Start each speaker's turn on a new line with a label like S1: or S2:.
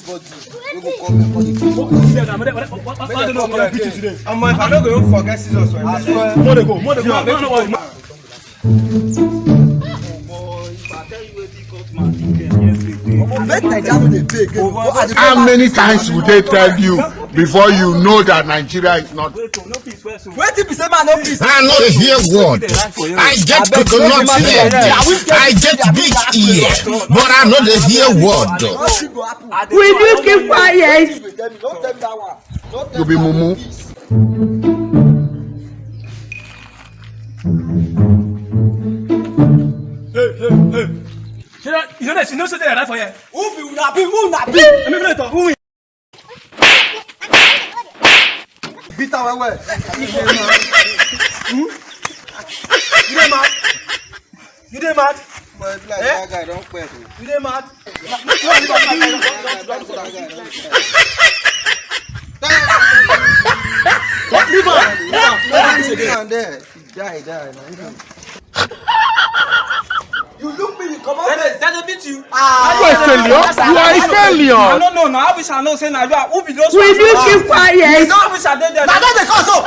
S1: anybody. You go come and call the police.
S2: I'm not going to forget scissors.
S3: More they go.
S4: How many times would they tell you before you know that Nigeria is not?
S2: I know the hear word. I get coconut head. I get big ear, but I know the hear word.
S5: Will you keep quiet?
S4: You be mumu.
S3: Hey. You know something like that for you?
S1: Who be? Beat our way.
S3: You dey mad?
S1: But like that guy don't quit.
S3: You dey mad? Leave
S1: And there, die. You look me, you come out.
S3: That beat you.
S4: You are a failure.
S3: No. I wish I know say now you are who be those.
S5: Will you keep quiet?
S3: I wish I did that.
S1: Now don't they call so.